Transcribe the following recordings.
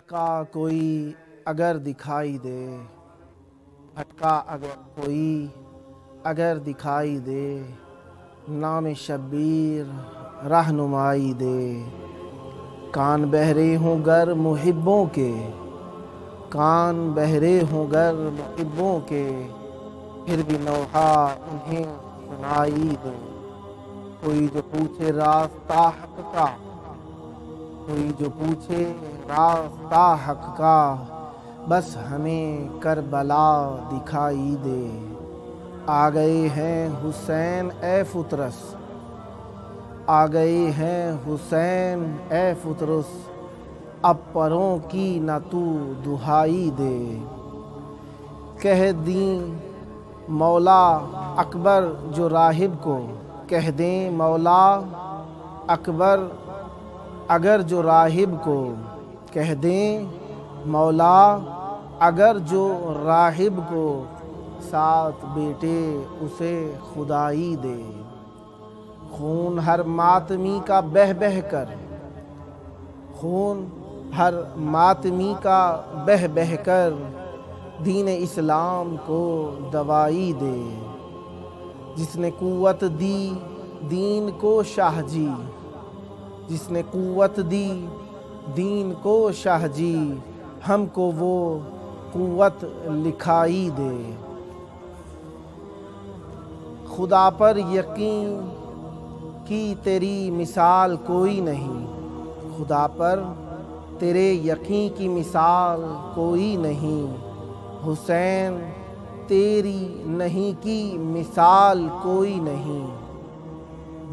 بھٹکا کوئی اگر دکھائی دے، بھٹکا اگر کوئی اگر دکھائی دے، نام شبیر رہنمائی دے۔ کان بہرے ہوں گر محبوں کے، کان بہرے ہوں گر محبوں کے، پھر بھی نوحہ انہیں سنائی دے۔ کوئی جو پوچھے راستہ حق کا، کوئی جو پوچھے راستہ حق کا، بس ہمیں کربلا دکھائی دے۔ آ گئے ہیں حسین اے فطرس، آ گئے ہیں حسین اے فطرس، اب پروں کی نہ تو دہائی دے۔ کہہ دیں مولا اکبر جو راہب کو، کہہ دیں مولا اکبر اگر جو راہب کو، کہہ دیں مولا اگر جو راہب کو، 7 بیٹے اسے خدائی دے۔ خون ہر ماتمی کا بہہ بہہ کر، خون ہر ماتمی کا بہہ بہہ کر، دین اسلام کو دوائی دے۔ جس نے قوت دی دین کو شاہ جی، جس نے قوت دی دین کو شاہ جی، ہم کو وہ قوت لکھائی دے۔ خدا پر یقین کی تیری مثال کوئی نہیں، خدا پر تیرے یقین کی مثال کوئی نہیں، حسین تیری نہیں کی مثال کوئی نہیں۔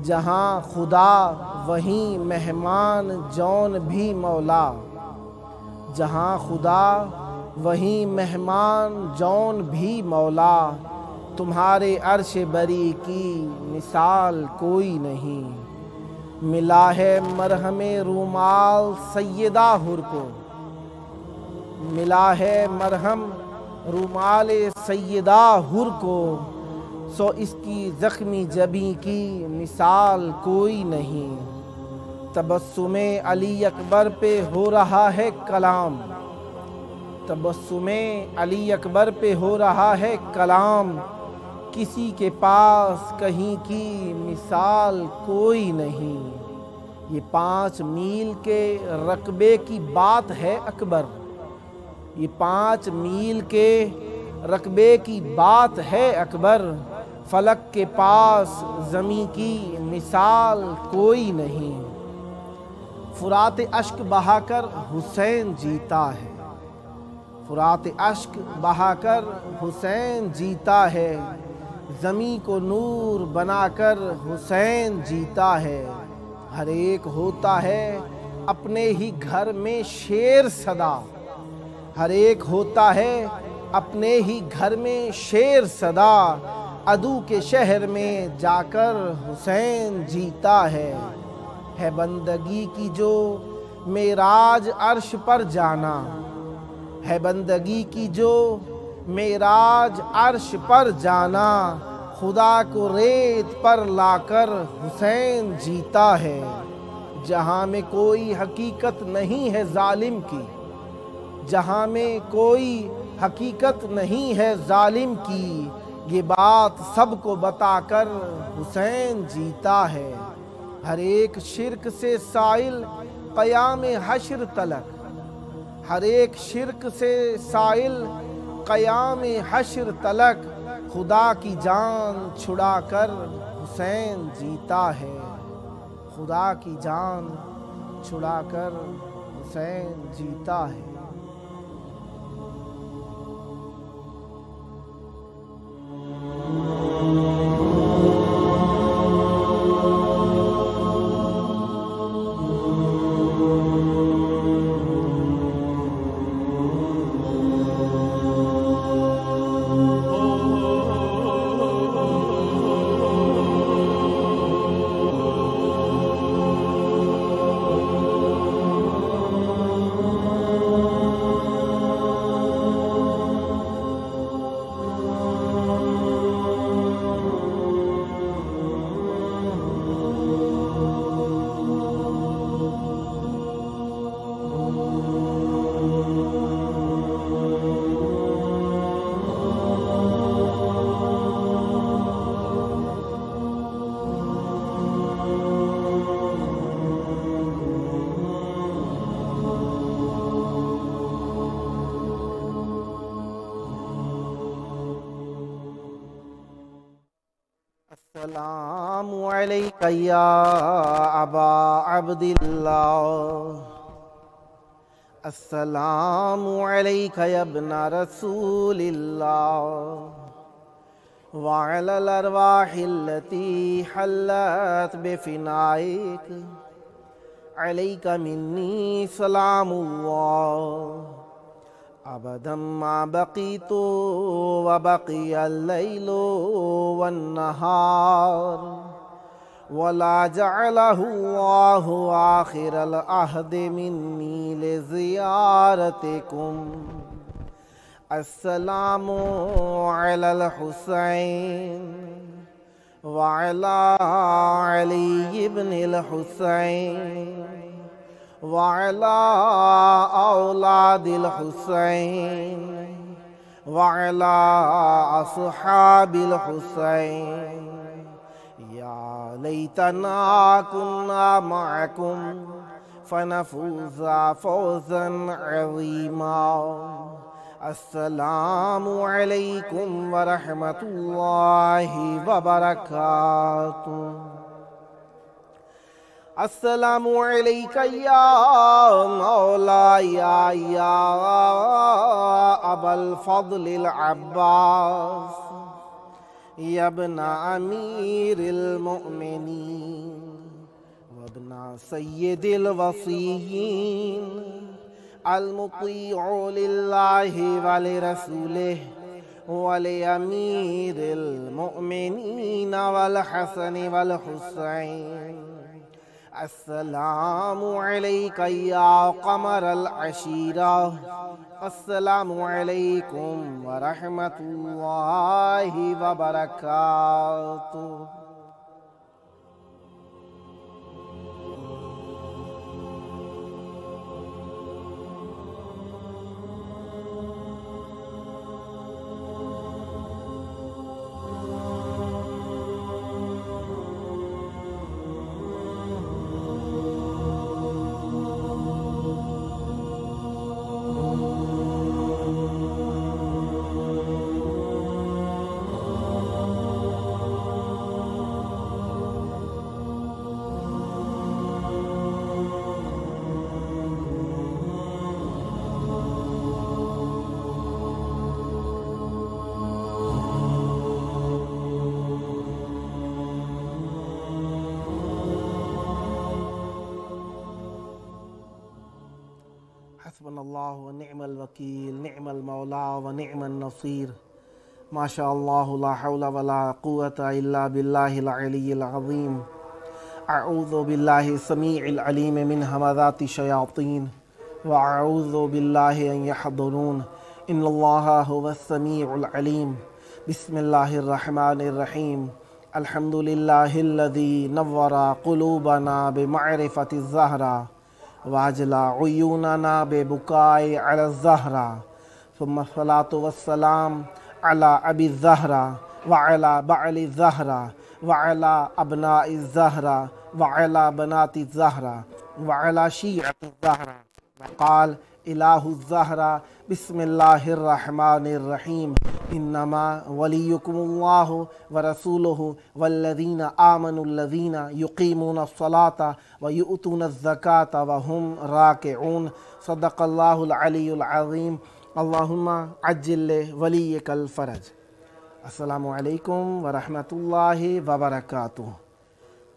جہاں خدا وہیں مہمان جون بھی مولا، جہاں خدا وہیں مہمان جون بھی مولا، تمہارے عرش بری کی مثال کوئی نہیں۔ ملا ہے مرہم رومال سیدہ حر کو، ملا ہے مرہم رومال سیدہ حر کو، سو اس کی زخمی جبیں کی مثال کوئی نہیں۔ تبسم علی اکبر پہ ہو رہا ہے کلام، تبسم علی اکبر پہ ہو رہا ہے کلام، کسی کے پاس کہیں کی مثال کوئی نہیں۔ یہ 5 میل کے رقبے کی بات ہے اکبر، یہ 5 میل کے رقبے کی بات ہے اکبر، فلک کے پاس زمیں کی مثال کوئی نہیں۔ فرات اشک بہا کر حسین جیتا ہے، فرات اشک بہا کر حسین جیتا ہے، زمیں کو نور بنا کر حسین جیتا ہے۔ ہر ایک ہوتا ہے اپنے ہی گھر میں شیر صدا، ہر ایک ہوتا ہے اپنے ہی گھر میں شیر صدا، عدو کے شہر میں جا کر حسین جیتا ہے۔ بندگی کی جو معراج عرش پر جانا، ہے بندگی کی جو معراج عرش پر جانا، خدا کو ریت پر لا کر حسین جیتا ہے۔ جہاں میں کوئی حقیقت نہیں ہے ظالم کی، جہاں میں کوئی حقیقت نہیں ہے ظالم کی، یہ بات سب کو بتا کر حسین جیتا ہے۔ ہر ایک شرک سے سائل قیام حشر تلک، ہر ایک شرک سے سائل قیام حشر تلک، خدا کی جان چھڑا کر حسین جیتا ہے، خدا کی جان چھڑا کر حسین جیتا ہے۔ السلام علیکہ یا ابا عبداللہ، السلام علیکہ یا ابن رسول اللہ، وعلی الارواح التي حلت بفنائک، علیکہ منی سلام اللہ، ابدا ما بقیت وبقی اللیل والنہار، ولا جعلہ اللہ آخر العہد منی لزیارتکم، السلام علی الحسین وعلی علی بن الحسین وعلى أولاد الحسين وعلى أصحاب الحسين، يا ليتنا كنا معكم فنفوز فوزا عظيما. السلام عليكم ورحمة الله وبركاته. السلام علیکہ یا مولاي یا ابا الفضل العباس، یا ابن امیر المؤمنین وابن سید الوصیین، المطیع للہ ولرسولہ ولامیر المؤمنین والحسن والحسین. السلام علیکہ یا قمر العشیرہ، السلام علیکم ورحمۃ اللہ وبرکاتہ. حسبنا اللہ ونعم الوکیل، نعم المولا ونعم النصیر. ما شاء اللہ لا حول ولا قوة الا باللہ العلی العظیم. اعوذ باللہ السمیع العلیم من ہمزات الشیاطین واعوذ باللہ ان یحضرون. ان اللہ هو السمیع العلیم. بسم اللہ الرحمن الرحیم. الحمد للہ الذی نور قلوبنا بمعرفة الزہرہ واجلا عیوننا ببکاء علی الزہرہ، ثم الصلاة والسلام علی ابی الزہرہ وعلی بعل الزہرہ وعلی ابناء الزہرہ وعلی بنات الزہرہ وعلی شیعۃ الزہرہ. وقال الہ الزہرہ بسم اللہ الرحمن الرحیم. انما ولیکم اللہ ورسولہ والذین آمنوا الذین یقیمون الصلاة ویؤتون الزکاة وهم راکعون. صدق اللہ العلی العظیم. اللہم عجل ولیک الفرج. السلام علیکم ورحمۃ اللہ وبرکاتہ.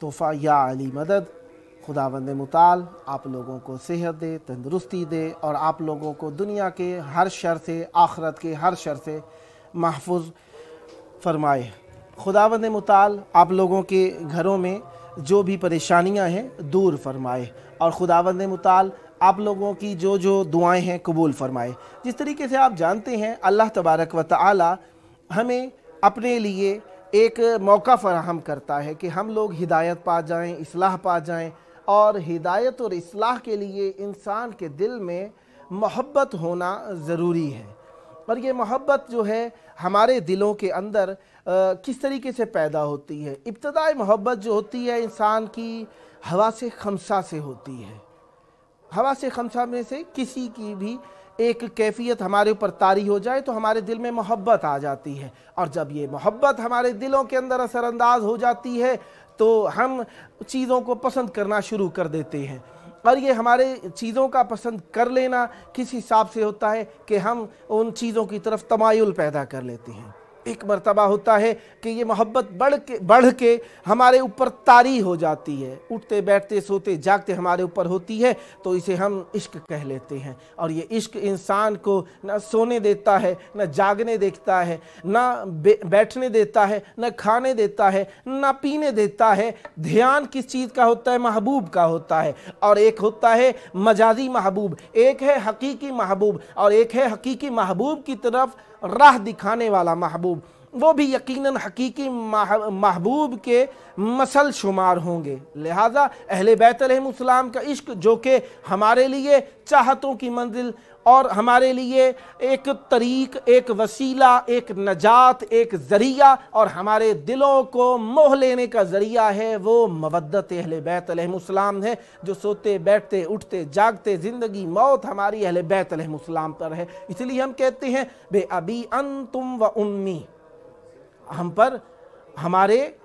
تحفہ یا علی مدد. خداوند متعال آپ لوگوں کو صحت دے، تندرستی دے، اور آپ لوگوں کو دنیا کے ہر شر سے، آخرت کے ہر شر سے محفوظ فرمائے. خداوند متعال آپ لوگوں کے گھروں میں جو بھی پریشانیاں ہیں دور فرمائے، اور خداوند متعال آپ لوگوں کی جو دعائیں ہیں قبول فرمائے. جس طریقے سے آپ جانتے ہیں اللہ تبارک و تعالی ہمیں اپنے لیے ایک موقع فراہم کرتا ہے کہ ہم لوگ ہدایت پا جائیں، اصلاح پا جائیں. اور ہدایت اور اصلاح کے لیے انسان کے دل میں मोहब्बत होना ज़रूरी है। और ये मोहब्बत जो है हमारे दिलों के अंदर किस तरीके से पैदा होती है। इब्तदाई मोहब्बत जो होती है इंसान की हवा से खमसा से होती है। हवा से खमसा में से किसी की भी एक कैफियत हमारे ऊपर तारी हो जाए तो हमारे दिल में मोहब्बत आ जाती है, और जब ये मोहब्बत हमारे दिलों के अंदर असरअंदाज हो जाती है तो हम चीज़ों को पसंद करना शुरू कर देते हैं। और ये हमारे चीज़ों का पसंद कर लेना किस हिसाब से होता है कि हम उन चीज़ों की तरफ तमायुल पैदा कर लेते हैं। एक मर्तबा होता है कि ये मोहब्बत बढ़ के हमारे ऊपर तारी हो जाती है, उठते बैठते सोते जागते हमारे ऊपर होती है, तो इसे हम इश्क कह लेते हैं। और ये इश्क इंसान को न सोने देता है, न जागने देता है, न बैठने देता है, न खाने देता है, न पीने देता है। ध्यान किस चीज़ का होता है? महबूब का होता है। और एक होता है मजाजी महबूब, एक है हकीकी महबूब, और एक है हकीकी महबूब की तरफ राह दिखाने वाला महबूब। वो भी यकीनन हकीकी महबूब के मसल शुमार होंगे। लिहाजा अहले बैत अलैहिमुस्सलाम का इश्क जो कि हमारे लिए चाहतों की मंजिल और हमारे लिए एक तरीक, एक वसीला, एक नजात, एक ज़रिया और हमारे दिलों को मोह लेने का ज़रिया है, वो मवद्दत अहले बैत अलैहिमुस्सलाम है। जो सोते बैठते उठते जागते ज़िंदगी मौत हमारी अहले बैत अलैहिमुस्सलाम पर है। इसलिए हम कहते हैं बे अबी अंतुम व उम्मी, हम पर हमारे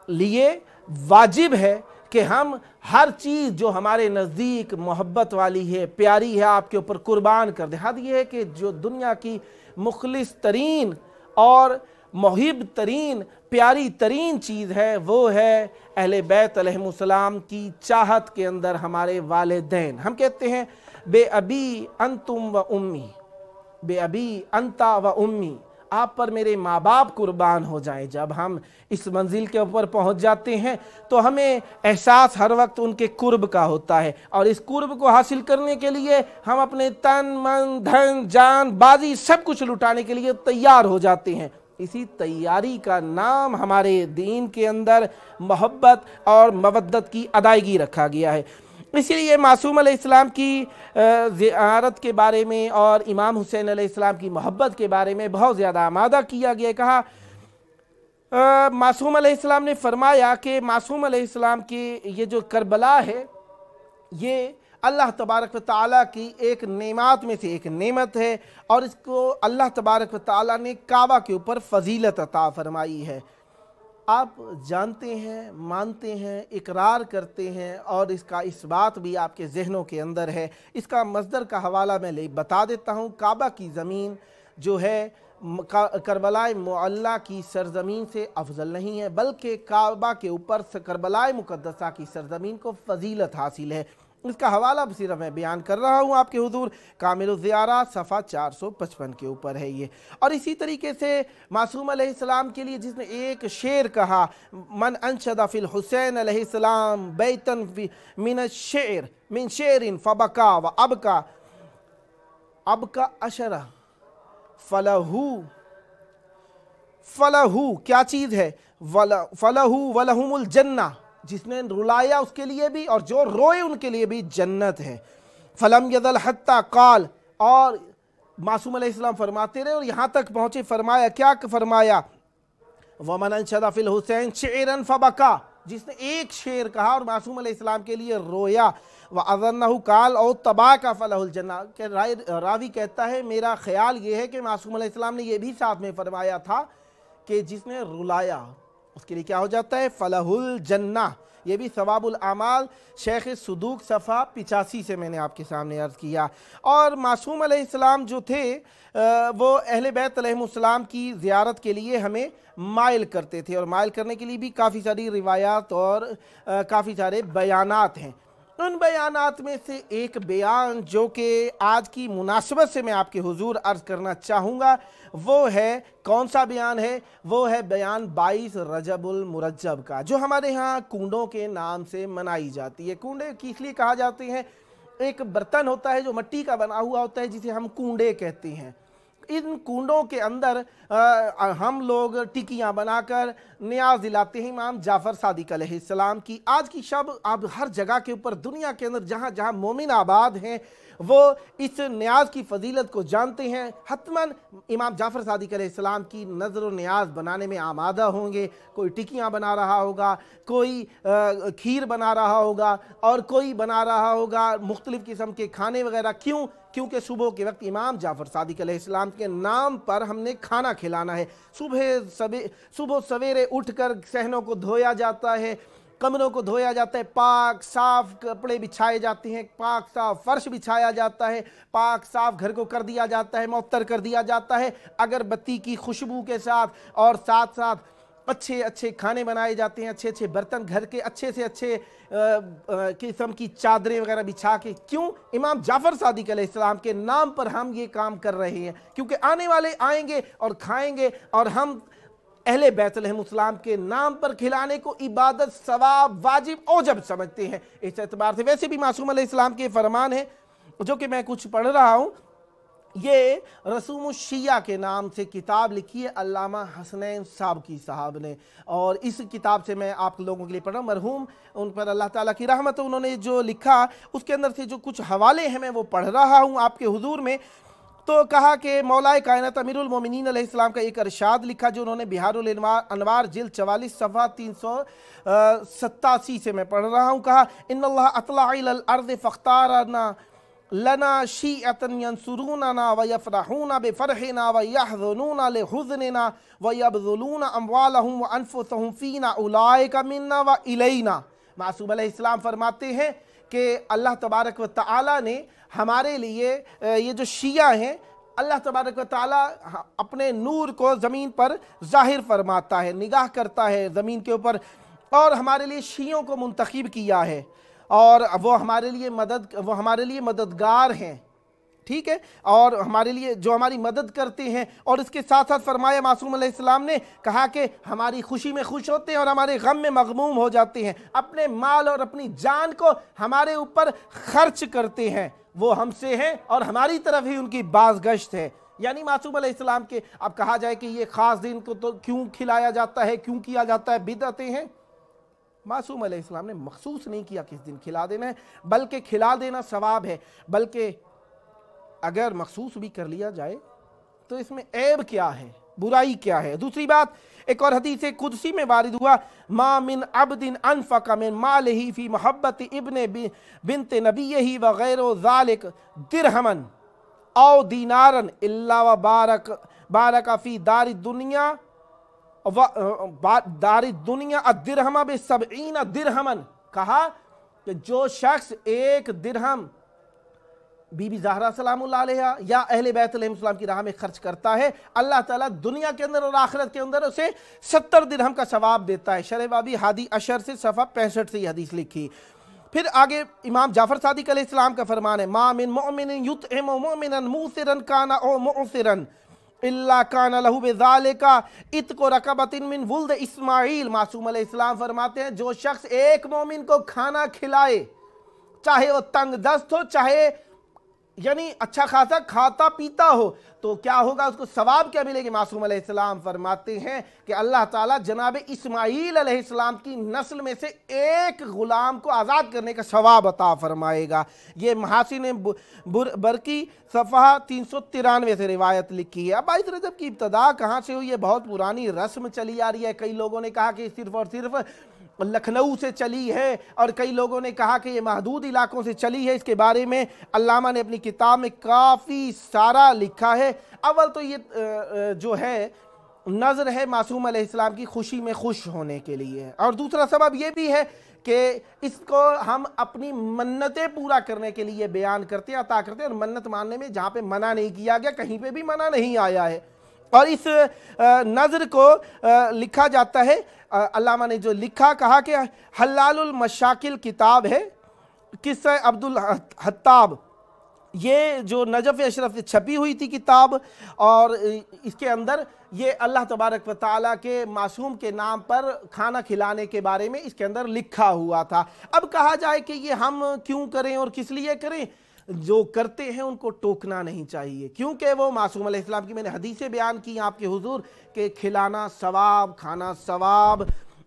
लिए वाजिब है कि हम हर चीज़ जो हमारे नज़दीक मोहब्बत वाली है, प्यारी है, आपके ऊपर कुर्बान कर दे। हद ये है कि जो दुनिया की मुखलिस तरीन और मुहिब तरीन प्यारी तरीन चीज़ है वो है अहले बैत अलैहिमुस्सलाम की चाहत के अंदर हमारे वालिदैन। हम कहते हैं बे अबी अंतुम व उम्मी, बे अबी अंता व उम्मी, आप पर मेरे माँ बाप कुर्बान हो जाएं। जब हम इस मंजिल के ऊपर पहुंच जाते हैं तो हमें एहसास हर वक्त उनके कुर्ब का होता है, और इस कुर्ब को हासिल करने के लिए हम अपने तन मन धन जान बाजी सब कुछ लुटाने के लिए तैयार हो जाते हैं। इसी तैयारी का नाम हमारे दीन के अंदर मोहब्बत और मवद्दत की अदायगी रखा गया है। इसीलिए मासूम अलैहिस्सलाम की ज़ियारत के बारे में और इमाम हुसैन अलैहिस्सलाम की मोहब्बत के बारे में बहुत ज़्यादा आमादा किया गया। कहा मासूम अलैहिस्सलाम ने फरमाया कि मासूम अलैहिस्सलाम की ये जो करबला है ये अल्लाह तबारक व तआला की एक नेमत में से एक नेमत है, और इसको अल्लाह तबारक व तआला ने काबा के ऊपर फजीलत अता फरमाई है। आप जानते हैं, मानते हैं, इकरार करते हैं, और इसका इस बात भी आपके जहनों के अंदर है। इसका मस्दर का हवाला मैं बता देता हूँ। काबा की ज़मीन जो है करबलाए मुअल्ला की सरज़मीन से अफजल नहीं है, बल्कि काबा के ऊपर करबलाए मुक़द्दसा की सरज़मीन को फजीलत हासिल है। इसका हवाला सिर्फ मैं बयान कर रहा हूँ आपके हुजूर, कामिलुज़ ज़ियारत सफ़ा 455 के ऊपर है ये। और इसी तरीके से मासूम अलैहिस्सलाम के लिए जिसने एक शेर कहा, मन अंशदा फ़िल हुसैन अलैहिस्सलाम बैतन मिन शेर मिन शेरिन फ़बका व अबका अशरा फलहू क्या चीज़ है? फलहू वलहुमुल जन्ना, जिसने रुलाया उसके लिए भी और जो रोए उनके लिए भी जन्नत है। फलम यदल हत्ता काल, और मासूम अलैहिस्सलाम फरमाते रहे और यहाँ तक पहुँचे, फरमाया क्या फरमाया? वमन अंशदा फ़िल हुसैन शेरन फ़बका, जिसने एक शेर कहा और मासूम अलैहिस्सलाम के लिए रोया। व अज़न्नहु काल और तबा का फ़लहुल जन्ना, के रावी कहता है मेरा ख्याल ये है कि मासूम अलैहिस्सलाम ने यह भी साथ में फरमाया था कि जिसने रुलाया उसके लिए क्या हो जाता है? फ़लहुल जन्ना। ये भी सवाबुल आमाल शेख सदूक सफ़ा 85 से मैंने आपके सामने अर्ज़ किया। और मासूम अलैहिस्सलाम जो थे वो अहले बैत अलैहिमुस्सलाम की ज़ियारत के लिए हमें माइल करते थे, और माइल करने के लिए भी काफ़ी सारी रिवायात और काफ़ी सारे बयानात हैं। उन बयानात में से एक बयान जो कि आज की मुनासबत से मैं आपके हुजूर अर्ज़ करना चाहूँगा वो है, कौन सा बयान है? वो है बयान 22 रजबुल मुरज्जब का, जो हमारे यहाँ कूंडों के नाम से मनाई जाती है। कूंडे किस लिए कहा जाते हैं? एक बर्तन होता है जो मिट्टी का बना हुआ होता है जिसे हम कूंडे कहते हैं। इन कुंडों के अंदर हम लोग टिकियाँ बनाकर न्याज दिलाते हैं इमाम जाफ़र सादिक अलैहिस्सलाम की। आज की शब अब हर जगह के ऊपर दुनिया के अंदर जहाँ जहाँ मोमिन आबाद हैं वो इस न्याज की फजीलत को जानते हैं, हतमन इमाम जाफ़र सादिक अलैहिस्सलाम की नज़र न्याज बनाने में आमादा होंगे। कोई टिकियाँ बना रहा होगा, कोई खीर बना रहा होगा और कोई बना रहा होगा मुख्तलिफ़ किस्म के खाने वगैरह। क्यों? क्योंकि सुबह के वक्त इमाम जाफ़र सादिक अलैहिस्सलाम के नाम पर हमने खाना खिलाना है। सुबह सवेरे उठकर सहनों को धोया जाता है, कमरों को धोया जाता है, पाक साफ कपड़े बिछाए जाते हैं, पाक साफ फर्श बिछाया जाता है, पाक साफ घर को कर दिया जाता है, मुअत्तर कर दिया जाता है अगरबत्ती की खुशबू के साथ, और साथ साथ अच्छे अच्छे खाने बनाए जाते हैं, अच्छे अच्छे बर्तन, घर के अच्छे से अच्छे किस्म की चादरें वगैरह बिछा के। क्यों? इमाम जाफ़र सादिक अलैहिस्सलाम के नाम पर हम ये काम कर रहे हैं, क्योंकि आने वाले आएंगे और खाएंगे, और हम अहले बैत अलैहिमुस्सलाम के नाम पर खिलाने को इबादत, सवाब, वाजिब, औजब समझते हैं। इस एतबार से वैसे भी मासूम अलैहिस्सलाम के फरमान है जो कि मैं कुछ पढ़ रहा हूँ। ये रसूमुश्शिया के नाम से किताब लिखी है अल्लामा हसनैन साबकी साहब ने, और इस किताब से मैं आप लोगों के लिए पढ़ रहा हूँ। मरहूम उन पर अल्लाह ताला की रहमत, उन्होंने जो लिखा उसके अंदर से जो कुछ हवाले हैं मैं वो पढ़ रहा हूँ आपके हुजूर में। तो कहा कि मौलाए कायनात अमीरुल मोमिनीन अलैहिस्सलाम का एक इरशाद लिखा जो उन्होंने बिहारुल अनवार जिल्द 44 सफ़ा 387 से मैं पढ़ रहा हूँ। कहा इन्नल्लाह अतला अलल अर्ज़ फ़ख्तारना लना शीअतन यंसुरूनना व यफ़रहूना बिफ़रहिना व यहज़ुनूना लिहुज़निना व यबज़ुलूना अम्वालहुम व अनफुसहुम फ़ीना उलाइका मिन्ना व इलैना। मासूम अलैहिस्सलाम फरमाते हैं कि अल्लाह तबारक व तआला ने हमारे लिए ये जो शिया हैं, अल्लाह तबारक व तआला अपने नूर को ज़मीन पर ज़ाहिर फरमाता है, निगाह करता है ज़मीन के ऊपर, और हमारे लिए शियों को मुंतखब किया है, और वो हमारे लिए मददगार हैं, ठीक है, और हमारे लिए जो हमारी मदद करते हैं। और इसके साथ साथ फरमाया मासूम अलैहिस्सलाम ने कहा कि हमारी खुशी में खुश होते हैं और हमारे गम में मगमूम हो जाते हैं, अपने माल और अपनी जान को हमारे ऊपर खर्च करते हैं, वो हमसे हैं और हमारी तरफ ही उनकी बाज़गश्त है। यानी मासूम अलैहिस्सलाम के, अब कहा जाए कि ये ख़ास दिन को तो क्यों खिलाया जाता है, क्यों किया जाता है, बिदअतें हैं। मासूम अलैहिस्सलाम ने मखसूस नहीं किया किस दिन खिला देना है, बल्कि खिला देना सवाब है, बल्कि अगर मखसूस भी कर लिया जाए तो इसमें ऐब क्या है, बुराई क्या है। दूसरी बात, एक और हदीस कुदसी में वारिद हुआ, मा मिन अब्दिन अनफक मिन मालिही फी मोहब्बत इब्ने बिन्त नबीही व गैरो ज़ालिक दिरहमन औ दीनारन इल्ला व बारक फी दारि दुनिया अद्दिरहमा बिसबईन दिरहमन। कहा कि जो शख्स एक दिरहम बीबी ज़हरा सलामुल्लाह अलैहा या अहले बैत अलैहिस्सलाम की राह में खर्च करता है, अल्लाह ताला दुनिया के अंदर और आखिरत के अंदर उसे 70 दिरहम का सवाब देता है। शरहबाबी हादी अशर से सफ़ा 65 से ये हदीस लिखी। फिर आगे इमाम जाफ़र सादिक अलैहिस्सलाम का फरमान है, मा मिन मुअमिनिन युतइमु मुअमिनन मूसिरन काना औ मुअसिरन इल्ला काना लहू बिज़ालिका इत्क़ु रक़बतिन मिन वुल्द इस्माईल। मासूम अलैहिस्सलाम फरमाते हैं जो शख्स एक मोमिन को खाना खिलाए, चाहे वो तंग दस्त हो, चाहे यानी अच्छा खासा खाता पीता हो, तो क्या होगा, उसको सवाब क्या मिलेगी। मासूम अलैहिस्सलाम फरमाते हैं कि अल्लाह ताला जनाब इस्माईल अलैहिस्सलाम की नस्ल में से एक गुलाम को आज़ाद करने का सवाब अता फरमाएगा। ये महासिन बरकी सफ़हा 393 से रिवायत लिखी है। अब 22 रजब की इब्तदा कहाँ से हुई, ये बहुत पुरानी रस्म चली आ रही है। कई लोगों ने कहा कि सिर्फ़ और सिर्फ लखनऊ से चली है, और कई लोगों ने कहा कि ये महदूद इलाकों से चली है। इसके बारे में अल्लामा ने अपनी किताब में काफ़ी सारा लिखा है। अव्वल तो ये जो है नज़र है मासूम अलैहिस्सलाम की खुशी में खुश होने के लिए, और दूसरा सबब ये भी है कि इसको हम अपनी मन्नतें पूरा करने के लिए बयान करते हैं, अता करते हैं, और मन्नत मानने में जहाँ पे मना नहीं किया गया कहीं पे भी मना नहीं आया है। और इस नज़र को लिखा जाता है, अल्लामा ने जो लिखा, कहा कि हल्लालुल मशाकिल किताब है, किस्सा अब्दुल हत्ताब, ये जो नजफ़ अशरफ से छपी हुई थी किताब, और इसके अंदर ये अल्लाह तबारक व तआला के मासूम के नाम पर खाना खिलाने के बारे में इसके अंदर लिखा हुआ था। अब कहा जाए कि ये हम क्यों करें और किस लिए करें, जो करते हैं उनको टोकना नहीं चाहिए, क्योंकि वो मासूम अलैहिस्सलाम की मैंने हदीसें बयान की आपके हुजूर के खिलाना सवाब, खाना सवाब,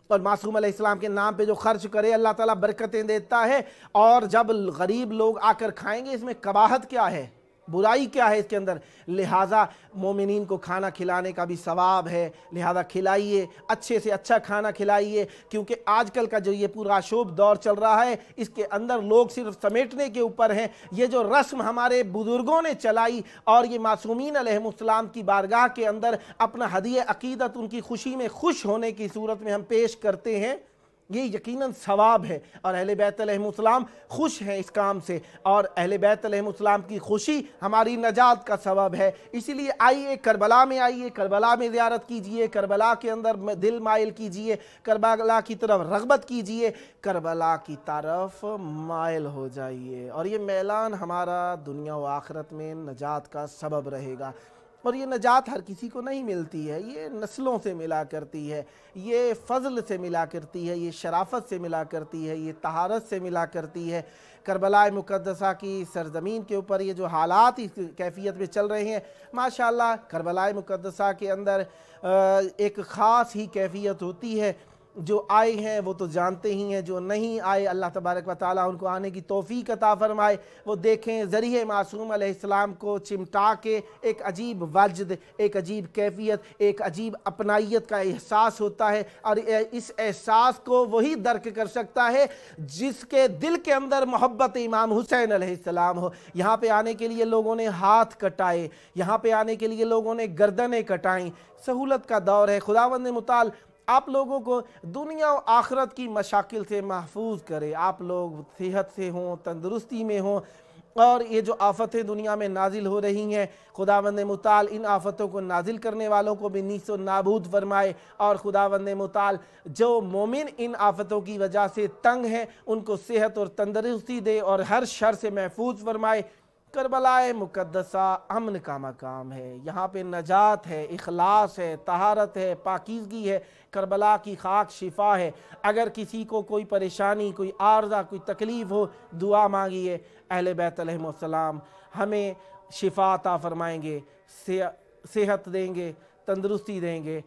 اور मासूम अलैहिस्सलाम के नाम पे जो खर्च करे अल्लाह ताला बरकतें देता है। और जब गरीब लोग आकर खाएंगे, इसमें कबाहत क्या है, बुराई क्या है इसके अंदर। लिहाजा मोमिनीन को खाना खिलाने का भी सवाब है, लिहाजा खिलाइए, अच्छे से अच्छा खाना खिलाइए, क्योंकि आजकल का जो ये पूरा शोभ दौर चल रहा है इसके अंदर लोग सिर्फ समेटने के ऊपर हैं। ये जो रस्म हमारे बुजुर्गों ने चलाई और ये मासूमीन अलैहिमुस्सलाम की बारगाह के अंदर अपना हदिया अकीदत उनकी खुशी में खुश होने की सूरत में हम पेश करते हैं, ये यकीनन सवाब है। और अहले बैत अलैहिमुस्सलाम खुश हैं इस काम से, और अहले बैत अलैहिमुस्सलाम की खुशी हमारी नजात का सबब है। इसीलिए आइए करबला में, आइए करबला में ज़ियारत कीजिए, करबला के अंदर दिल माइल कीजिए, करबला की तरफ रग़बत कीजिए, करबला की तरफ माइल हो जाइए। और ये मैलान हमारा दुनिया व आखिरत में नजात का सबब रहेगा। और ये नजात हर किसी को नहीं मिलती है, ये नस्लों से मिला करती है, ये फ़ज़ल से मिला करती है, ये शराफत से मिला करती है, ये तहारत से मिला करती है। करबला मुक़द्दसा की सरज़मीन के ऊपर ये जो हालात इस कैफियत में चल रहे हैं, माशाअल्लाह करबला मुक़द्दसा के अंदर एक ख़ास ही कैफियत होती है। जो आए हैं वो तो जानते ही हैं, जो नहीं आए अल्लाह तबारक व तआला उनको आने की तौफ़ीक अता फ़रमाए। वो देखें ज़रिए मासूम अलैहिस्सलाम को चिमटा के एक अजीब वजद, एक अजीब कैफियत, एक अजीब अपनाइयत का एहसास होता है। और इस एहसास को वही दर्क कर सकता है जिसके दिल के अंदर मोहब्बत इमाम हुसैन अलैहिस्सलाम हो। यहाँ पे आने के लिए लोगों ने हाथ कटाए, यहाँ पे आने के लिए लोगों ने गर्दनें कटाईं। सहूलत का दौर है, खुदावंद मुताल आप लोगों को दुनिया और आखिरत की मशाकिल से महफूज करे। आप लोग सेहत से हों, तंदुरुस्ती में हों, और ये जो आफ़तें दुनिया में नाजिल हो रही हैं, खुदावंद मुताल इन आफ़तों को नाजिल करने वालों को भी नीस व नाबूद फरमाए। और खुदावंद मुताल जो मोमिन इन आफ़तों की वजह से तंग हैं उनको सेहत और तंदुरुस्ती दे और हर शर से महफूज फरमाए। करबलाए मुक़द्दसा अमन का मकाम है, यहाँ पे नजात है, इखलास है, तहारत है, पाकीज़गी है। करबला की खाक शिफा है। अगर किसी को कोई परेशानी, कोई आर्ज़ा, कोई तकलीफ़ हो, दुआ मांगिए, अहले बैत अलैहिमुस्सलाम हमें शिफा अता फ़रमाएंगे, सेहत देंगे, तंदुरुस्ती देंगे।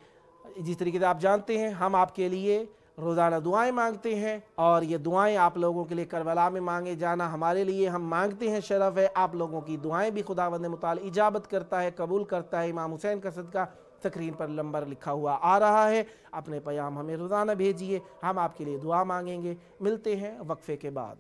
जिस तरीके से आप जानते हैं हम आपके लिए रोज़ाना दुआएं मांगते हैं, और ये दुआएं आप लोगों के लिए करबला में मांगे जाना हमारे लिए हम मांगते हैं शरफ़ है। आप लोगों की दुआएं भी खुदावंद मुताल इजाबत करता है, कबूल करता है। इमाम हुसैन का सदका स्क्रीन पर नंबर लिखा हुआ आ रहा है, अपने पैगाम हमें रोज़ाना भेजिए, हम आपके लिए दुआ मांगेंगे। मिलते हैं वक्फे के बाद।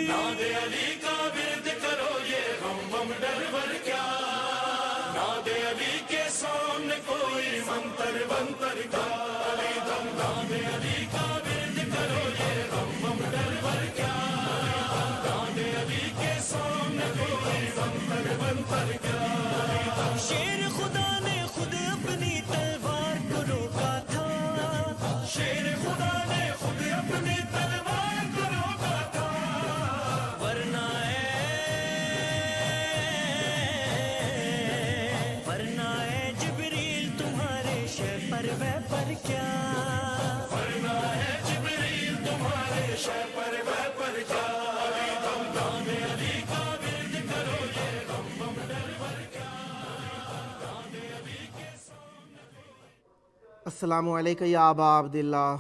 नादे अली का विरद करो ये गम गम डर वर क्या, नादे अली के सामने कोई मंतर बंतर का। नादे अली का विरद करो ये गम गम डर वर क्या, नादे अली के सामने कोई मंतर बंतर क्या। शेर खुदा ने खुद अपनी तलवार को रोका था, शेर खुदा ने खुद अपनी तलवार को रोका था। वरना है जिब्रील तुम्हारे शह पर वह पर क्या, वरना है जिब्रील तुम्हारे शह पर वह पर क्या। नादे अली का विरद करो ये गम गम डर वर क्या, नादे अली के सामने। अस्सलामु अलैका या अबा अब्दिल्लाह,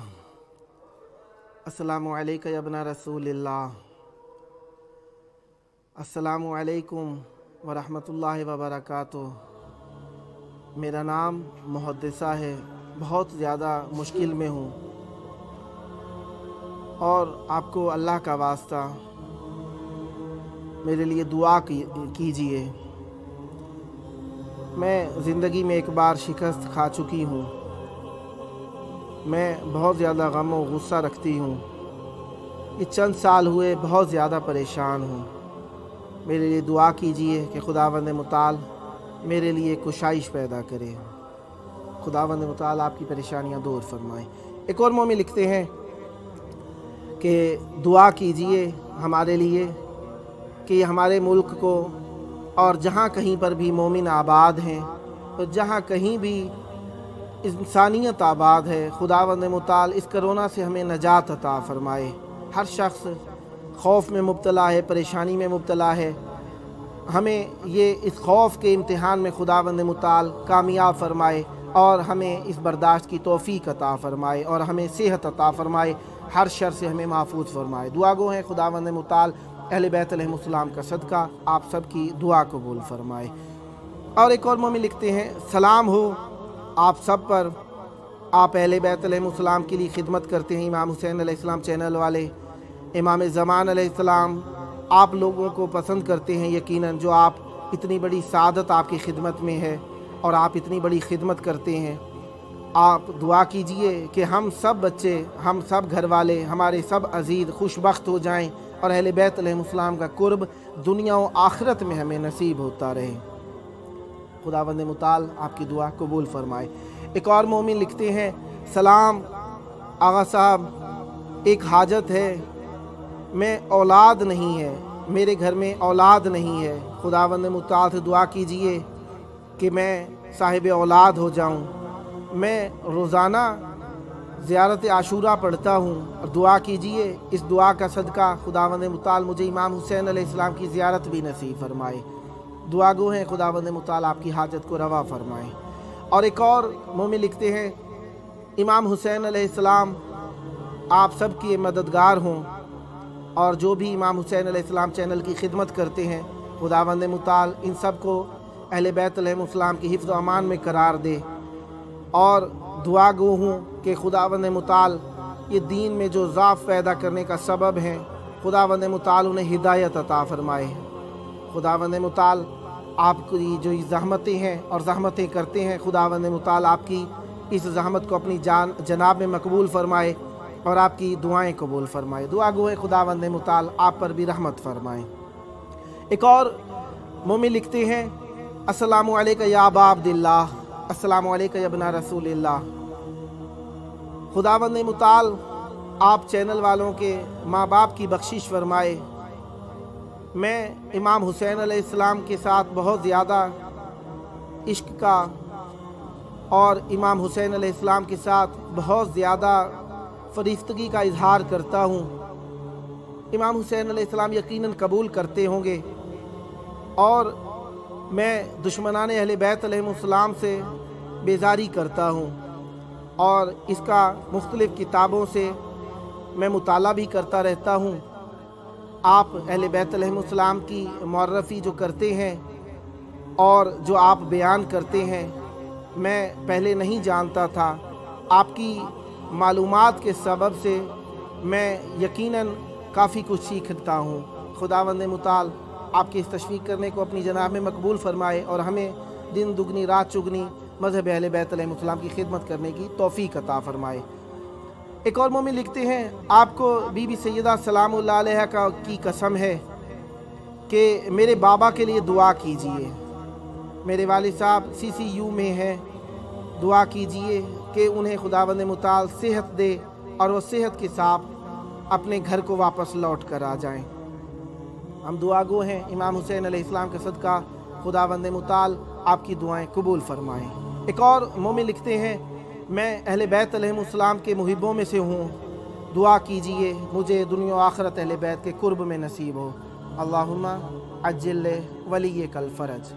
अस्सलामु अलैका या इब्न रसूलिल्लाह, अस्सलामु अलैकुम व रहमतुल्लाहि व बरकातुहू। मेरा नाम मुहद्दिसा है, बहुत ज़्यादा मुश्किल में हूँ, और आपको अल्लाह का वास्ता मेरे लिए दुआ कीजिए। मैं ज़िंदगी में एक बार शिकस्त खा चुकी हूँ, मैं बहुत ज़्यादा गम और गुस्सा रखती हूँ। ये चंद साल हुए बहुत ज़्यादा परेशान हूँ। मेरे लिए दुआ कीजिए कि खुदावंद मुताल मेरे लिए कुशाइश पैदा करे, खुदावंद मुताल आपकी परेशानियाँ दूर फरमाए। एक और मोमिन लिखते हैं कि दुआ कीजिए हमारे लिए کہ یہ ہمارے ملک کو اور جہاں کہیں پر بھی مومن آباد ہیں اور جہاں کہیں بھی انسانیت آباد ہے، خداوند متعال اس کرونا سے ہمیں نجات عطا فرمائے۔ ہر شخص خوف میں مبتلا ہے، پریشانی میں مبتلا ہے، ہمیں یہ اس خوف کے امتحان میں خداوند متعال کامیاب فرمائے اور ہمیں اس برداشت کی توفیق عطا فرمائے اور ہمیں صحت عطا فرمائے، ہر شر سے ہمیں محفوظ فرمائے۔ دعا گو ہیں خداوند متعال اہل بیت علیہ السلام کا صدقہ آپ سب کی دعا قبول فرمائے۔ اور ایک اور مومن لکھتے ہیں، سلام ہو آپ سب پر، آپ اہل بیت علیہ السلام کے لیے خدمت کرتے ہیں، امام حسین علیہ السلام چینل والے، امام زمان علیہ السلام آپ لوگوں کو پسند کرتے ہیں، یقیناً جو آپ اتنی بڑی سعادت آپ کی خدمت میں ہے اور آپ اتنی بڑی خدمت کرتے ہیں۔ آپ دعا کیجئے کہ ہم سب بچے، ہم سب گھر والے، ہمارے سب عزیز خوشبخت ہو جائیں اور اہل بیت علیہ السلام کا قرب دنیا و آخرت میں ہمیں نصیب ہوتا رہے۔ خداوند متعال آپ کی دعا قبول فرمائے۔ ایک اور مومن لکھتے ہیں، سلام آغا صاحب، ایک حاجت ہے، میں اولاد نہیں ہے، میرے گھر میں اولاد نہیں ہے، خداوند متعال سے دعا کیجئے کہ میں صاحب اولاد ہو جاؤں۔ میں روزانہ زیارت عاشورہ پڑھتا ہوں اور دعا کیجئے اس دعا کا صدقہ خداوند متعال مجھے امام حسین علیہ السلام کی زیارت بھی نصیب فرمائے۔ دعا گو ہیں خداوند متعال آپ کی حاجت کو روا فرمائے۔ اور ایک اور مومن لکھتے ہیں، امام حسین علیہ السلام آپ سب کے مددگار ہوں اور جو بھی امام حسین علیہ السلام چینل کی خدمت کرتے ہیں، خداوند متعال ان سب کو اہل بیت علیہ السلام کی حفظ و امان میں قرار دے۔ اور دعا گو ہوں کہ خداوند متعال یہ دین میں جو ضعف پیدا کرنے کا سبب ہیں، خداوند متعال انہیں ہدایت عطا فرمائے۔ خداوند متعال آپ کی جو زحمتیں ہیں اور زحمتیں کرتے ہیں، خداوند متعال آپ کی اس زحمت کو اپنی جناب میں مقبول فرمائے اور آپ کی دعائیں قبول فرمائے۔ دعا گو ہے خداوند متعال آپ پر بھی رحمت فرمائے۔ ایک اور مومن لکھتے ہیں، السلام علیکہ یا ابا عبداللہ، السلام علیکہ یا ابن رسول اللہ۔ خداوند متعال آپ چینل والوں کے ماں باپ کی بخشش فرمائے۔ میں امام حسین علیہ السلام کے ساتھ بہت زیادہ عشق کا اور امام حسین علیہ السلام کے ساتھ بہت زیادہ فرشتگی کا اظہار کرتا ہوں۔ امام حسین علیہ السلام یقیناً قبول کرتے ہوں گے، اور میں دشمنان اہل بیت علیہ السلام سے بیزاری کرتا ہوں اور اس کا مختلف کتابوں سے میں مطالعہ بھی کرتا رہتا ہوں۔ آپ اہل بیت علیہ السلام کی معرفی جو کرتے ہیں اور جو آپ بیان کرتے ہیں، میں پہلے نہیں جانتا تھا، آپ کی معلومات کے سبب سے میں یقیناً کافی کچھ سیکھتا ہوں۔ خداوند متعال آپ کی اس تشویق کرنے کو اپنی جناب میں مقبول فرمائے اور ہمیں دن دگنی رات چگنی مذہب اہل بیت علیہ السلام کی خدمت کرنے کی توفیق عطا فرمائے۔ ایک اور مومن لکھتے ہیں، آپ کو بی بی سیدہ سلام اللہ علیہ کی قسم ہے کہ میرے بابا کے لیے دعا کیجئے۔ میرے والد صاحب CCU میں ہیں، دعا کیجئے کہ انہیں خداوند متعال صحت دے اور وہ صحت کے ساتھ اپنے گھر کو واپس لوٹ کر آ جائیں۔ ہم دعا گو ہیں امام حسین علیہ السلام کے صدقہ خداوند متعال آپ کی دعائیں قبول فرمائیں۔ ایک اور مومن لکھتے ہیں، میں اہل بیت علیہ السلام کے محبوں میں سے ہوں، دعا کیجئے مجھے دنیا و آخرت اہل بیت کے قرب میں نصیب ہو۔ اللہم عجل ولیک الفرج۔